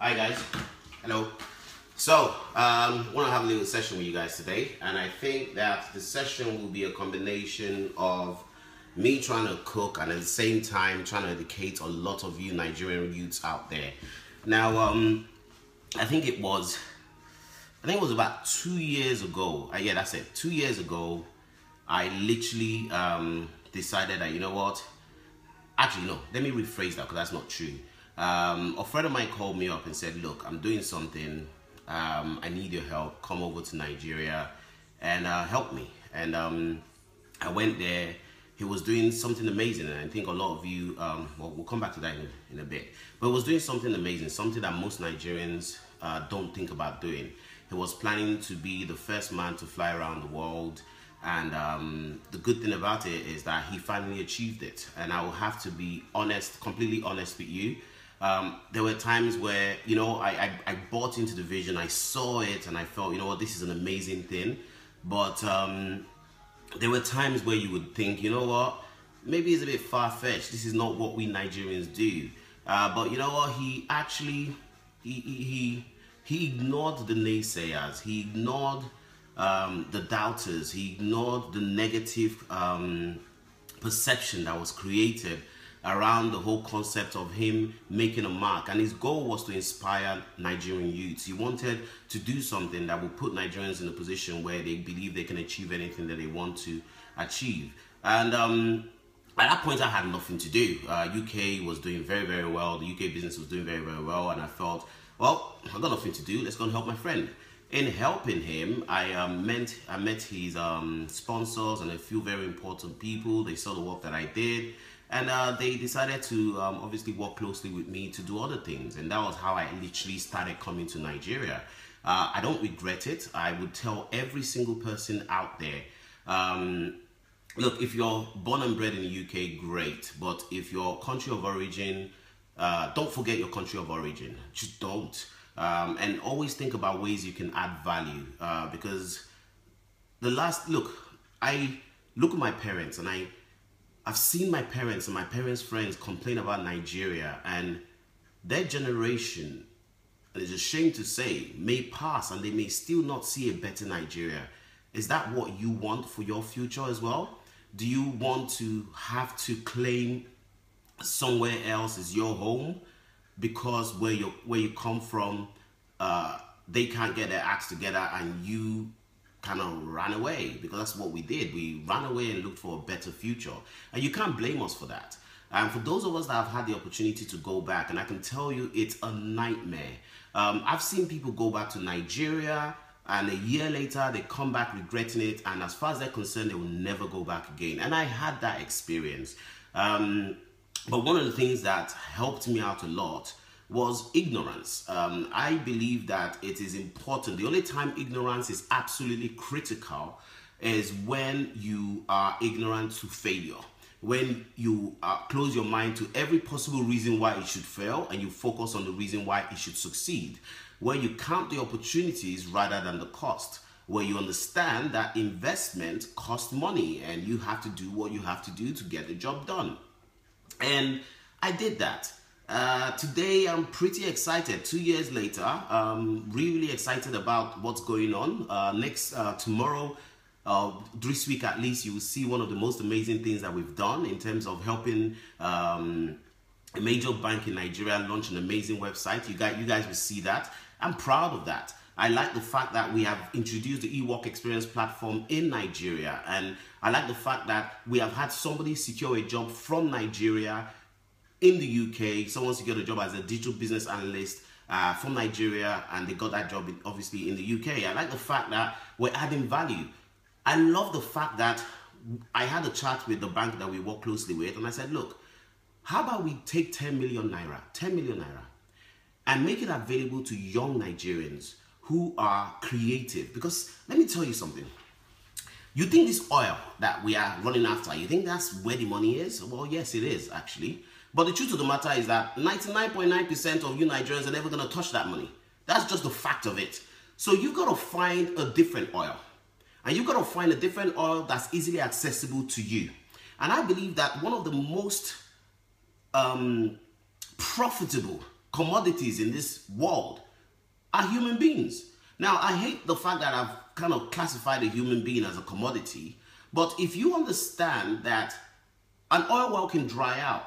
Hi guys, hello. So, want to have a little session with you guys today, and I think that the session will be a combination of me trying to cook and at the same time trying to educate a lot of you Nigerian youths out there. Now, I think it was about 2 years ago. Yeah, that's it. 2 years ago, I literally decided that, you know what? Actually, no, let me rephrase that because that's not true. A friend of mine called me up and said, look, I'm doing something. I need your help. Come over to Nigeria and help me. And I went there. He was doing something amazing. And I think a lot of you, well, we'll come back to that in a bit. But he was doing something amazing, something that most Nigerians don't think about doing. He was planning to be the first man to fly around the world. And the good thing about it is that he finally achieved it. And I will have to be honest, completely honest with you. There were times where, you know, I bought into the vision, I saw it, and I felt, you know what, this is an amazing thing. But there were times where you would think, you know what, maybe it's a bit far-fetched. This is not what we Nigerians do. But you know what, he actually, he ignored the naysayers. He ignored the doubters. He ignored the negative perception that was created around the whole concept of him making a mark. And his goal was to inspire Nigerian youths. He wanted to do something that would put Nigerians in a position where they believe they can achieve anything that they want to achieve. And at that point, I had nothing to do. UK was doing very, very well. The UK business was doing very, very well. And I felt, well, I've got nothing to do. Let's go and help my friend. In helping him, I met his sponsors and a few very important people. They saw the work that I did. And they decided to obviously work closely with me to do other things. And that was how I literally started coming to Nigeria. I don't regret it. I would tell every single person out there, look, if you're born and bred in the UK, great. But if your country of origin, don't forget your country of origin. Just don't. And always think about ways you can add value. Because I look at my parents, and I've seen my parents and my parents' friends complain about Nigeria, and their generation, and it's a shame to say, may pass and they may still not see a better Nigeria. Is that what you want for your future as well? Do you want to have to claim somewhere else as your home because where you come from, they can't get their acts together and you kind of ran away? Because that's what we did. We ran away and looked for a better future. And you can't blame us for that. And for those of us that have had the opportunity to go back, and I can tell you it's a nightmare. I've seen people go back to Nigeria and a year later they come back regretting it, and as far as they're concerned, they will never go back again. And I had that experience. But one of the things that helped me out a lot was ignorance. I believe that it is important. The only time ignorance is absolutely critical is when you are ignorant to failure. When you close your mind to every possible reason why it should fail and you focus on the reason why it should succeed. Where you count the opportunities rather than the cost. Where you understand that investment costs money and you have to do what you have to do to get the job done. And I did that. Today I'm pretty excited. 2 years later, really excited about what's going on. Tomorrow, this week at least, you will see one of the most amazing things that we've done in terms of helping a major bank in Nigeria launch an amazing website. You guys will see that. I'm proud of that. I like the fact that we have introduced the e-work experience platform in Nigeria, and I like the fact that we have had somebody secure a job from Nigeria in the UK. Someone secured a job as a digital business analyst from Nigeria, and they got that job obviously in the UK. I like the fact that we're adding value. I love the fact that I had a chat with the bank that we work closely with, and I said, look, how about we take 10 million naira, and make it available to young Nigerians who are creative? Because let me tell you something. You think this oil that we are running after, you think that's where the money is? Well, yes, it is actually. But the truth of the matter is that 99.9% of you Nigerians are never going to touch that money. That's just the fact of it. So you've got to find a different oil. And you've got to find a different oil that's easily accessible to you. And I believe that one of the most profitable commodities in this world are human beings. Now, I hate the fact that I've kind of classified a human being as a commodity, but if you understand that an oil well can dry out,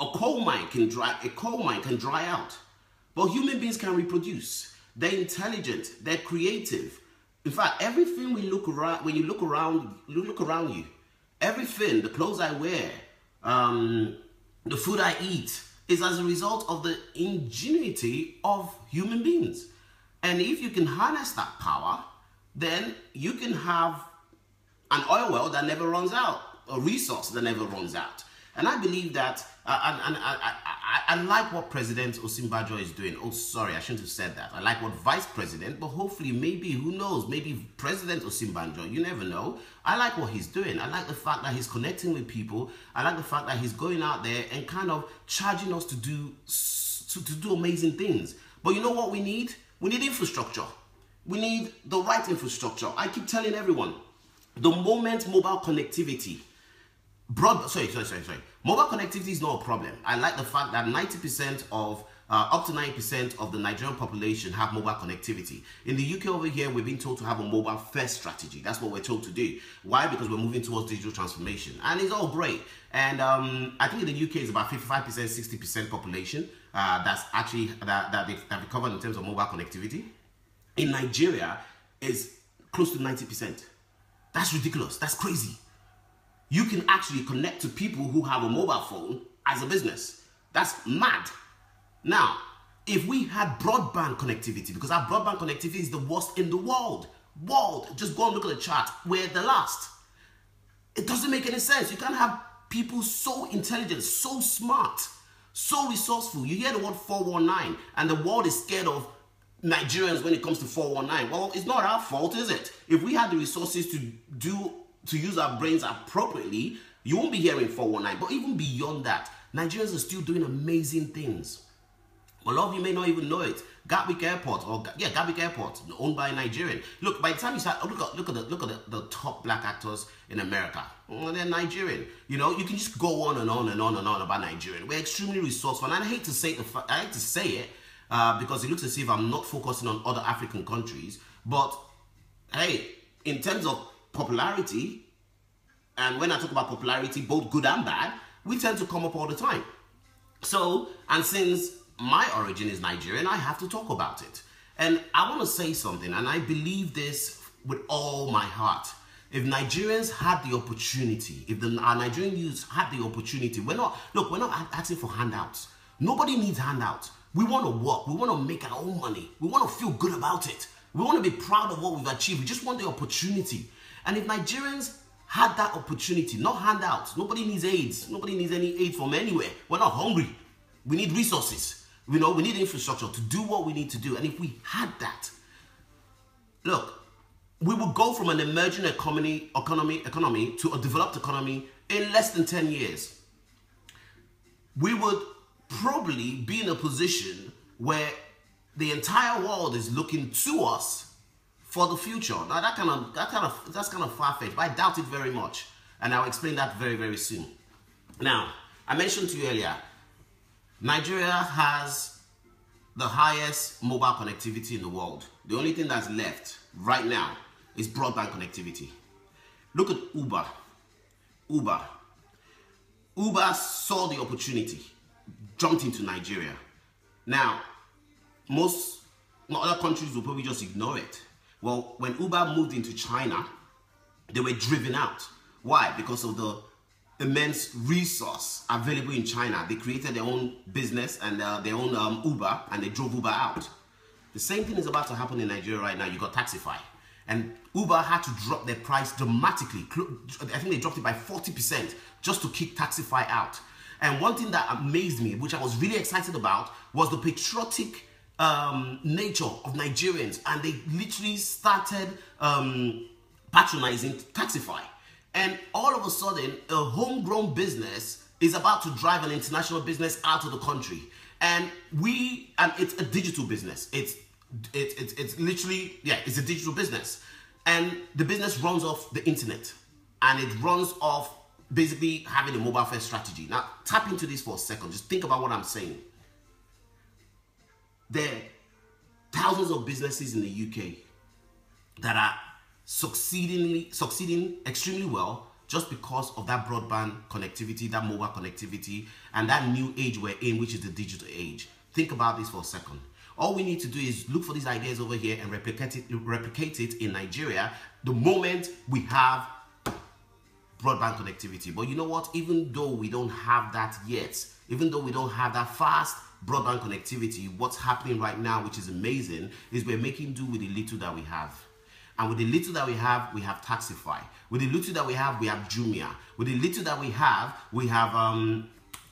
a coal mine can dry out, but human beings can reproduce. They're intelligent, they're creative. In fact, everything we look around, when you look around you, everything, the clothes I wear, the food I eat, is as a result of the ingenuity of human beings. And if you can harness that power, then you can have an oil well that never runs out, a resource that never runs out. And I believe that, I like what President Osinbajo is doing. Oh, sorry, I shouldn't have said that. I like what Vice President, but hopefully, maybe, who knows, maybe President Osinbajo, you never know. I like what he's doing. I like the fact that he's connecting with people. I like the fact that he's going out there and kind of charging us to do amazing things. But you know what we need? We need infrastructure. We need the right infrastructure. I keep telling everyone, the moment mobile connectivity, mobile connectivity is not a problem. I like the fact that 90% of, up to 9% of the Nigerian population have mobile connectivity. In the UK over here, we've been told to have a mobile first strategy. That's what we're told to do. Why? Because we're moving towards digital transformation. And it's all great. And I think in the UK, it's about 55%, 60% population that's actually, that they've covered in terms of mobile connectivity. In Nigeria, is close to 90%. That's ridiculous. That's crazy. You can actually connect to people who have a mobile phone as a business. That's mad. Now, if we had broadband connectivity, because our broadband connectivity is the worst in the world, just go and look at the chart, we're the last. It doesn't make any sense. You can't have people so intelligent, so smart, so resourceful. You hear the word 419, and the world is scared of Nigerians when it comes to 419. Well, it's not our fault, is it? If we had the resources to use our brains appropriately, you won't be hearing 419. But even beyond that, Nigerians are still doing amazing things. A lot of you may not even know it. Gatwick Airport, Gatwick Airport, owned by a Nigerian. Look, by the time you start, look at the top black actors in America. Well, they're Nigerian. You know, you can just go on and on and on and on about Nigerian. We're extremely resourceful, and I hate to say it because it looks as if I'm not focusing on other African countries. But hey, in terms of popularity, and when I talk about popularity, both good and bad, we tend to come up all the time. So, and since my origin is Nigerian, I have to talk about it. And I want to say something, and I believe this with all my heart. If Nigerians had the opportunity, if our Nigerian youths had the opportunity, we're not asking for handouts. Nobody needs handouts. We want to work. We want to make our own money. We want to feel good about it. We want to be proud of what we've achieved. We just want the opportunity. And if Nigerians had that opportunity, not handouts, nobody needs aids. Nobody needs any aid from anywhere. We're not hungry. We need resources. You know, we need infrastructure to do what we need to do. And if we had that, look, we would go from an emerging economy to a developed economy in less than 10 years. We would probably be in a position where the entire world is looking to us for the future. Now that's kind of far-fetched, but I doubt it very much. And I'll explain that very, very soon. Now, I mentioned to you earlier, Nigeria has the highest mobile connectivity in the world. The only thing that's left right now is broadband connectivity. Look at Uber. Uber saw the opportunity, jumped into Nigeria. Now, most other countries will probably just ignore it. Well, when Uber moved into China, they were driven out. Why? Because of the immense resource available in China. They created their own business and their own Uber, and they drove Uber out. The same thing is about to happen in Nigeria right now. You got Taxify. And Uber had to drop their price dramatically. I think they dropped it by 40% just to kick Taxify out. And one thing that amazed me, which I was really excited about, was the patriotic nature of Nigerians. And they literally started patronizing Taxify. And all of a sudden, a homegrown business is about to drive an international business out of the country. And it's a digital business. It's literally, it's a digital business. And the business runs off the internet. And it runs off basically having a mobile first strategy. Now, tap into this for a second. Just think about what I'm saying. There are thousands of businesses in the UK that are succeeding extremely well just because of that broadband connectivity, that mobile connectivity, and that new age we're in, which is the digital age. Think about this for a second. All we need to do is look for these ideas over here and replicate it in Nigeria the moment we have broadband connectivity. But you know what? Even though we don't have that yet, even though we don't have that fast broadband connectivity, what's happening right now, which is amazing, is we're making do with the little that we have. And with the little that we have Taxify. With the little that we have Jumia. With the little that we have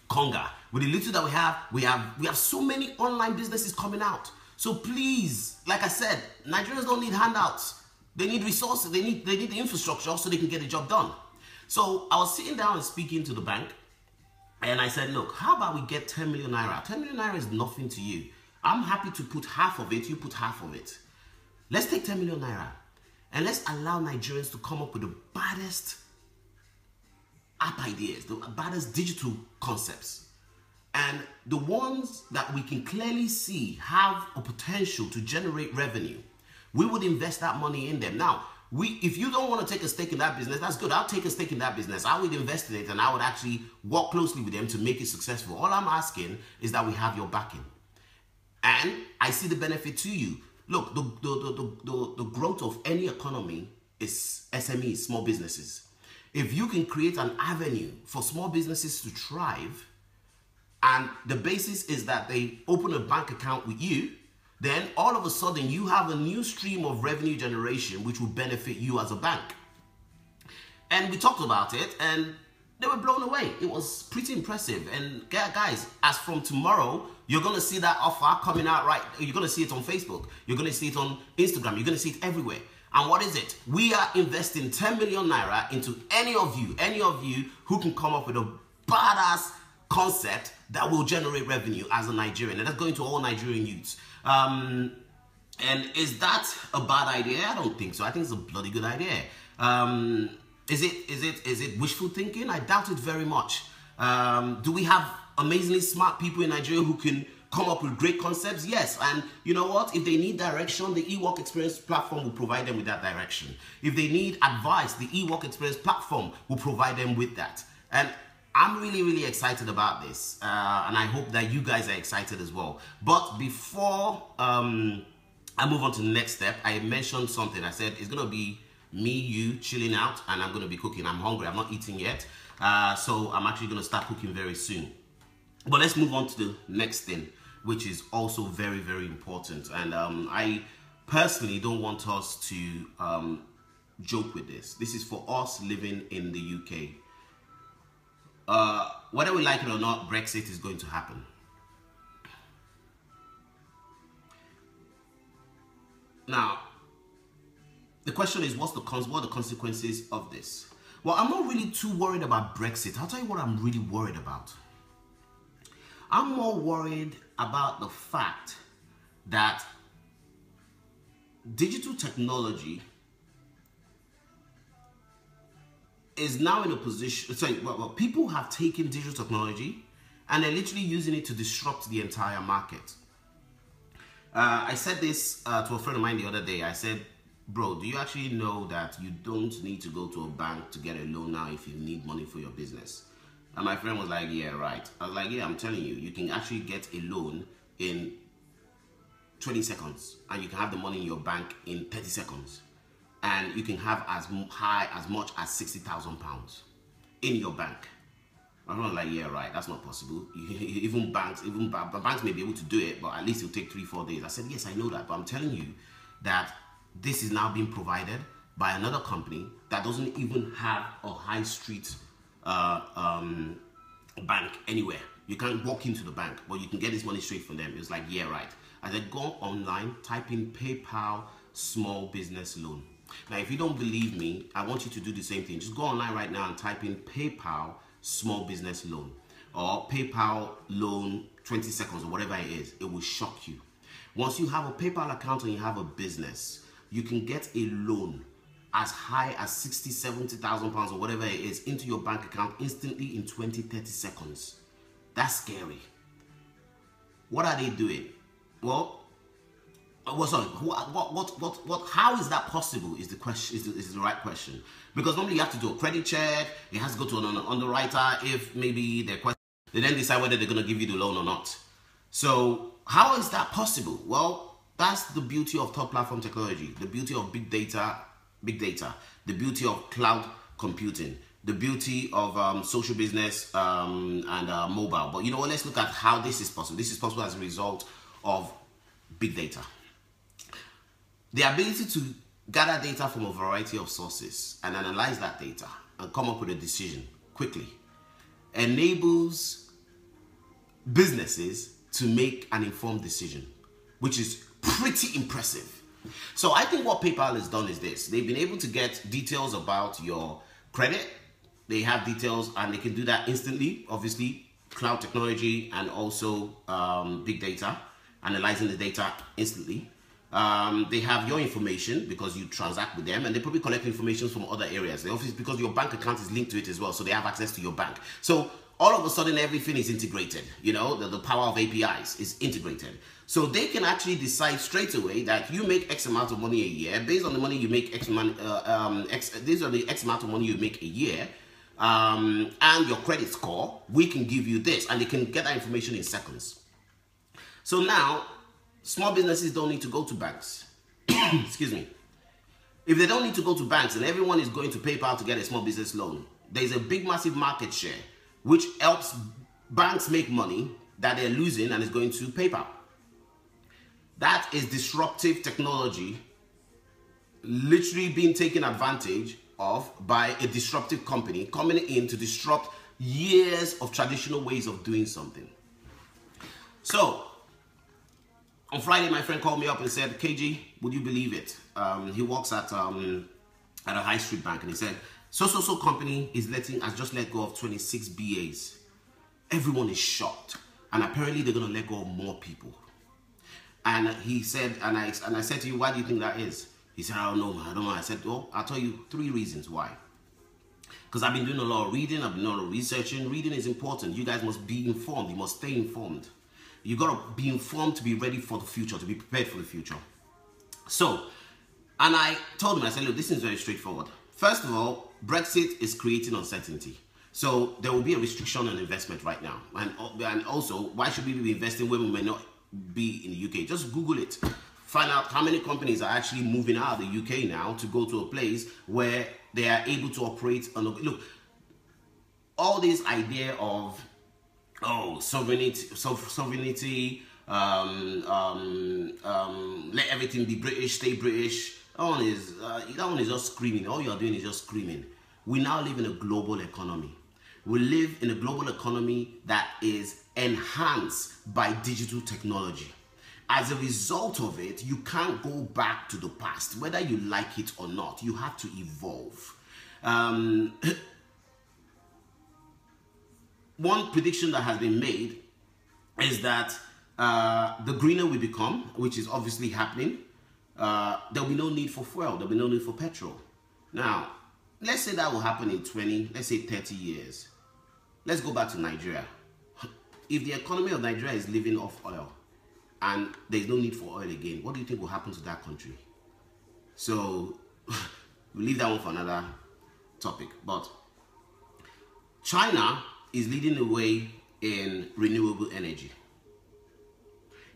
Konga. With the little that we have so many online businesses coming out. So please, like I said, Nigerians don't need handouts. They need resources. They need the infrastructure so they can get the job done. So I was sitting down and speaking to the bank, and I said, look, how about we get 10 million naira? 10 million naira is nothing to you. I'm happy to put half of it. You put half of it. Let's take 10 million naira. And let's allow Nigerians to come up with the baddest app ideas, the baddest digital concepts. And the ones that we can clearly see have a potential to generate revenue. We would invest that money in them. Now, if you don't want to take a stake in that business, that's good. I'll take a stake in that business. I would invest in it and I would actually work closely with them to make it successful. All I'm asking is that we have your backing. And I see the benefit to you. Look, the growth of any economy is SMEs, small businesses. If you can create an avenue for small businesses to thrive, and the basis is that they open a bank account with you, then all of a sudden you have a new stream of revenue generation which will benefit you as a bank. And we talked about it and they were blown away. It was pretty impressive. And guys, as from tomorrow, you're going to see that offer coming out right. You're going to see it on Facebook. You're going to see it on Instagram. You're going to see it everywhere. And what is it? We are investing 10 million naira into any of you who can come up with a badass concept that will generate revenue as a Nigerian. And that's going to all Nigerian youths. And is that a bad idea? I don't think so. I think it's a bloody good idea. Is it wishful thinking? I doubt it very much. Do we have amazingly smart people in Nigeria who can come up with great concepts? Yes. And you know what? If they need direction, the eWork Experience platform will provide them with that direction. If they need advice, the eWork Experience platform will provide them with that. And I'm really, really excited about this. And I hope that you guys are excited as well. But before I move on to the next step, I mentioned something. I said it's going to be me, you, chilling out, and I'm going to be cooking. I'm hungry. I'm not eating yet. So I'm actually going to start cooking very soon. But let's move on to the next thing, which is also very, very important. And I personally don't want us to joke with this. This is for us living in the UK. Whether we like it or not, Brexit is going to happen. Now, the question is, what are the consequences of this? Well, I'm not really too worried about Brexit. I'll tell you what I'm really worried about. I'm more worried about the fact that digital technology is now in a position, people have taken digital technology and they're literally using it to disrupt the entire market. I said this to a friend of mine the other day. I said, bro, do you actually know that you don't need to go to a bank to get a loan now if you need money for your business? And my friend was like, yeah, right. I was like, yeah, I'm telling you, you can actually get a loan in 20 seconds and you can have the money in your bank in 30 seconds. And you can have as much as £60,000 in your bank. I'm not like, yeah, right, that's not possible. Even banks may be able to do it, but at least it'll take 3-4 days. I said, yes, I know that, but I'm telling you that this is now being provided by another company that doesn't even have a high street bank anywhere. You can't walk into the bank, but you can get this money straight from them. It's like, yeah, right. I said, go online, type in PayPal small business loan. Now, if you don't believe me, I want you to do the same thing. Just go online right now and type in PayPal small business loan or PayPal loan 20 seconds or whatever it is. It will shock you. Once you have a PayPal account and you have a business, you can get a loan as high as 60,000, 70,000 pounds or whatever it is into your bank account instantly in 20, 30 seconds. That's scary. What are they doing? Well, sorry. How is that possible? Is the question? Is the right question? Because normally you have to do a credit check. It has to go to an underwriter. If maybe they then decide whether they're going to give you the loan or not. So how is that possible? Well, that's the beauty of top platform technology. The beauty of big data. The beauty of cloud computing. The beauty of social business and mobile. But you know what? Let's look at how this is possible. This is possible as a result of big data. The ability to gather data from a variety of sources and analyze that data and come up with a decision quickly enables businesses to make an informed decision, which is pretty impressive. So I think what PayPal has done is this. They've been able to get details about your credit. They have details and they can do that instantly. Obviously, cloud technology and also big data, analyzing the data instantly. They have your information because you transact with them, and they probably collect information from other areas. They obviously, because your bank account is linked to it as well, so they have access to your bank. So all of a sudden, everything is integrated. You know, the power of APIs is integrated. So they can actually decide straight away that you make X amount of money a year. Based on the money you make, X amount of money you make a year, and your credit score, we can give you this, and they can get that information in seconds. So now, small businesses don't need to go to banks. Excuse me. If they don't need to go to banks and everyone is going to PayPal to get a small business loan, there's a big, massive market share which helps banks make money that they're losing and is going to PayPal. That is disruptive technology literally being taken advantage of by a disruptive company coming in to disrupt years of traditional ways of doing something. So, on Friday, my friend called me up and said, KG, would you believe it? He works at a high street bank, and he said, so company has just let go of 26 BAs. Everyone is shocked, and apparently they're going to let go of more people. And he said, and I said to you, why do you think that is? He said, I don't know. I said, well, I'll tell you 3 reasons why. Because I've been doing a lot of reading, I've been doing a lot of researching. Reading is important. You guys must be informed. You must stay informed. You got to be informed to be ready for the future, to be prepared for the future. So, and I told him, I said, look, this is very straightforward. First of all, Brexit is creating uncertainty. So there will be a restriction on investment right now. And also, why should we be investing when we may not be in the UK? Just Google it. Find out how many companies are actually moving out of the UK now to go to a place where they are able to operate on. Look, all this idea of sovereignty, let everything be British, stay British. That one is just screaming. All you are doing is just screaming. We now live in a global economy. We live in a global economy that is enhanced by digital technology. As a result of it, you can't go back to the past. Whether you like it or not, you have to evolve. One prediction that has been made is that the greener we become, which is obviously happening, there'll be no need for fuel, there'll be no need for petrol. Now, let's say that will happen in 30 years. Let's go back to Nigeria. If the economy of Nigeria is living off oil and there's no need for oil again, what do you think will happen to that country? So, we'll leave that one for another topic. But China is leading the way in renewable energy.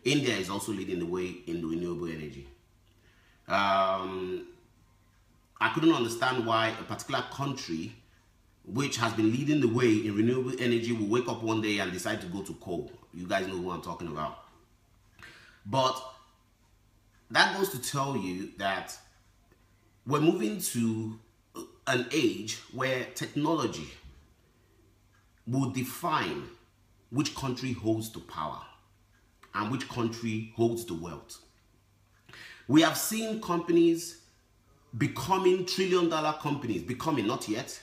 India is also leading the way in renewable energy. I couldn't understand why a particular country which has been leading the way in renewable energy will wake up one day and decide to go to coal. You guys know who I'm talking about. But that goes to tell you that we're moving to an age where technology will define which country holds the power and which country holds the wealth. We have seen companies becoming trillion-dollar companies, not yet,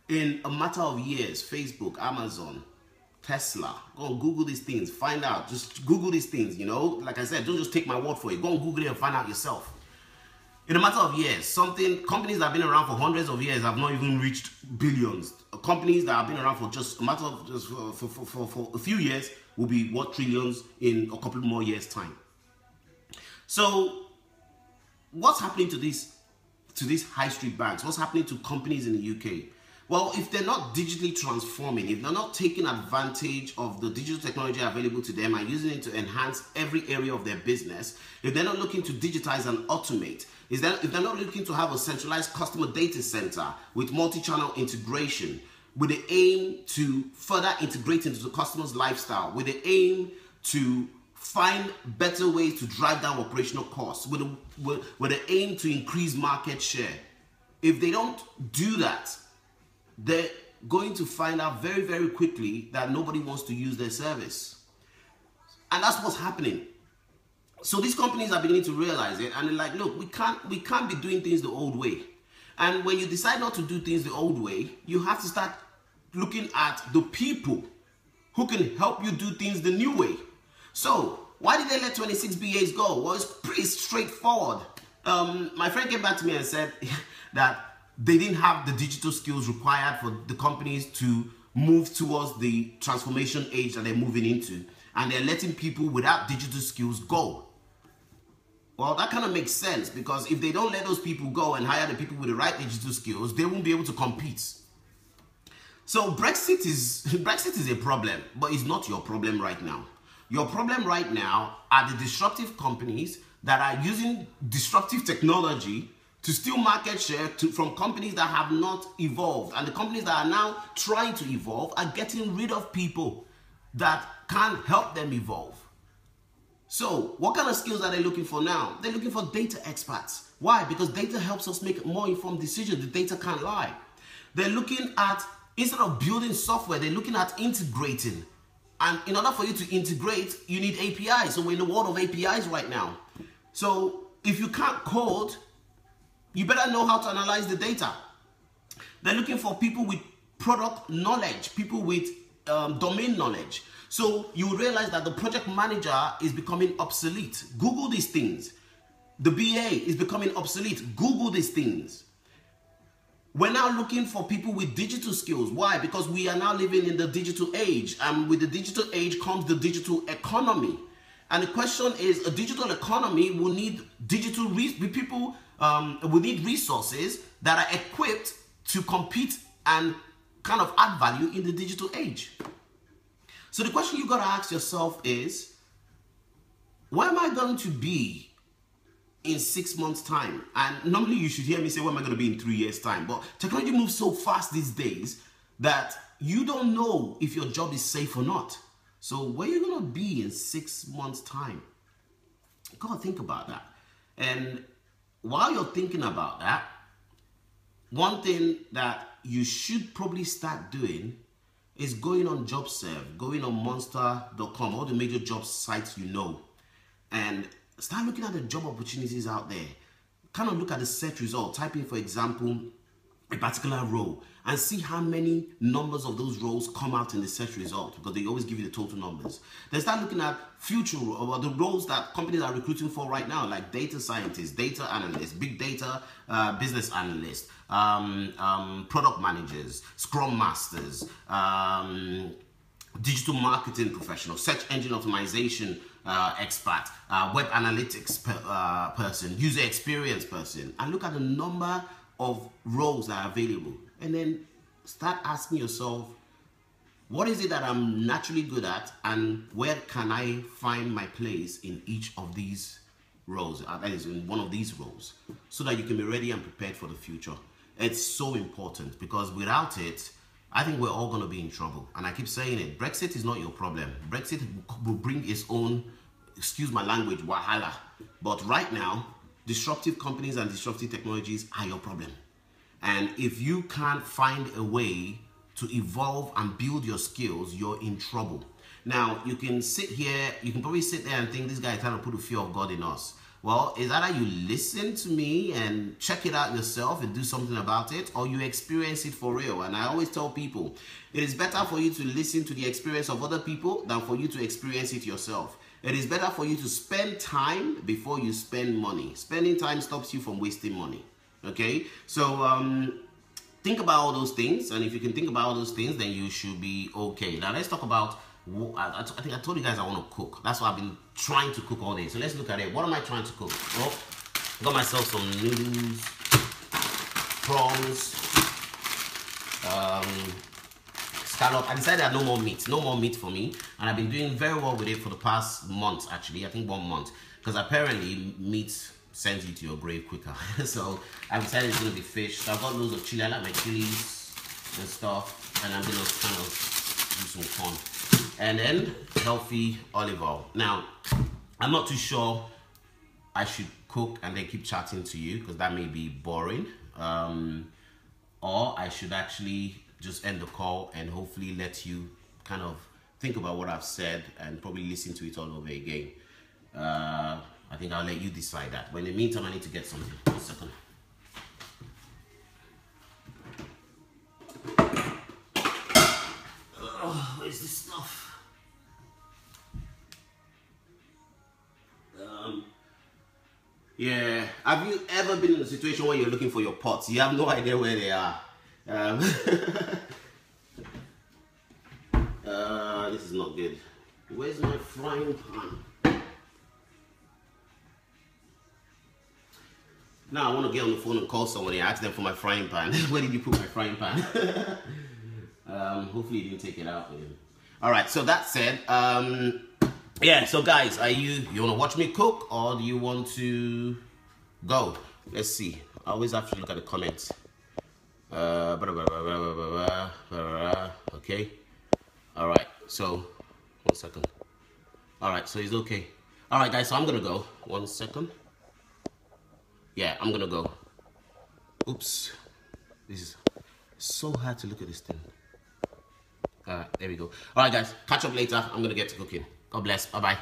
in a matter of years. Facebook, Amazon, Tesla. Go and Google these things, find out. Just Google these things, you know. Like I said, don't just take my word for it. Go and Google it and find out yourself. In a matter of years, companies that have been around for hundreds of years have not even reached billions. Companies that have been around for just a matter of for a few years will be worth trillions in a couple more years' time. So what's happening to these high street banks? What's happening to companies in the UK? Well, if they're not digitally transforming, if they're not taking advantage of the digital technology available to them and using it to enhance every area of their business, if they're not looking to digitize and automate, if they're not looking to have a centralized customer data center with multi-channel integration, with the aim to further integrate into the customer's lifestyle, with the aim to find better ways to drive down operational costs, with the aim to increase market share. If they don't do that, they're going to find out very, very quickly that nobody wants to use their service. And that's what's happening. So these companies are beginning to realize it, and they're like, look, we can't be doing things the old way. And when you decide not to do things the old way, you have to start looking at the people who can help you do things the new way. So why did they let 26 BAs go? Well, it's pretty straightforward. My friend came back to me and said that they didn't have the digital skills required for the companies to move towards the transformation age that they're moving into. And they're letting people without digital skills go. Well, that kind of makes sense, because if they don't let those people go and hire the people with the right digital skills, they won't be able to compete. So Brexit is a problem, but it's not your problem right now. Your problem right now are the disruptive companies that are using disruptive technology to steal market share from companies that have not evolved. And the companies that are now trying to evolve are getting rid of people that can't help them evolve. So what kind of skills are they looking for now? They're looking for data experts. Why? Because data helps us make more informed decisions. The data can't lie. They're looking at, instead of building software, they're looking at integrating. And in order for you to integrate, you need APIs. So we're in the world of APIs right now. So if you can't code, you better know how to analyze the data. They're looking for people with product knowledge, people with domain knowledge. So you will realize that the project manager is becoming obsolete. Google these things. The BA is becoming obsolete. Google these things. We're now looking for people with digital skills. Why? Because we are now living in the digital age. And with the digital age comes the digital economy. And the question is, a digital economy will need people will need resources that are equipped to compete and kind of add value in the digital age. So the question you got to ask yourself is, where am I going to be in 6 months' time? And normally you should hear me say, where am I going to be in 3 years' time? But technology moves so fast these days that you don't know if your job is safe or not. So where are you going to be in 6 months' time? You got to think about that. And while you're thinking about that, one thing that you should probably start doing is going on JobServe, going on monster.com, all the major job sites you know, and start looking at the job opportunities out there. Kind of look at the search result. Type in, for example, a particular role and see how many numbers of those roles come out in the search result, because they always give you the total numbers. Then start looking at future or the roles that companies are recruiting for right now, like data scientists, data analysts, big data business analysts, product managers, scrum masters, digital marketing professionals, search engine optimization expert, web analytics person, user experience person, and look at the number of roles that are available. And then start asking yourself, what is it that I'm naturally good at, and where can I find my place in each of these roles, that is in one of these roles, so that you can be ready and prepared for the future. It's so important, because without it, I think we're all going to be in trouble. And I keep saying it, Brexit is not your problem. Brexit will bring its own, excuse my language, wahala. But right now, disruptive companies and disruptive technologies are your problem. And if you can't find a way to evolve and build your skills, you're in trouble. Now, you can sit here, you can probably sit there and think this guy is trying to put the fear of God in us. Well, is either you listen to me and check it out yourself and do something about it, or you experience it for real. And I always tell people, it is better for you to listen to the experience of other people than for you to experience it yourself. It is better for you to spend time before you spend money. Spending time stops you from wasting money. Okay? So, think about all those things. And if you can think about all those things, then you should be okay. Now, let's talk about I think I told you guys I want to cook. That's why I've been trying to cook all day. So let's look at it. What am I trying to cook? Well, I got myself some noodles, prawns, scallop. I decided no more meat for me, and I've been doing very well with it for the past month. Actually, I think 1 month, because apparently meat sends you to your grave quicker. So I decided it's gonna be fish. So I've got loads of chili. I like my chilies and stuff, and I'm gonna kind of do some corn, and then healthy olive oil. Now, I'm not too sure I should cook and then keep chatting to you, because that may be boring, or I should actually just end the call and hopefully let you kind of think about what I've said and probably listen to it all over again. I think I'll let you decide that. But in the meantime, I need to get something. 1 second. Oh, where's this stuff? Yeah. Have you ever been in a situation where you're looking for your pots? You have no idea where they are. This is not good. Where's my frying pan? Now I want to get on the phone and call someone and ask them for my frying pan. Where did you put my frying pan? Hopefully you didn't take it out with him. All right. So that said, yeah. So guys, are you want to watch me cook, or do you want to go? Let's see. I always have to look at the comments. Okay. All right. So 1 second. All right. So it's okay. All right, guys. So I'm gonna go. 1 second. Yeah, I'm gonna go. Oops. This is so hard to look at this thing. All right. There we go. All right, guys. Catch up later. I'm gonna get to cooking. God bless. Bye bye.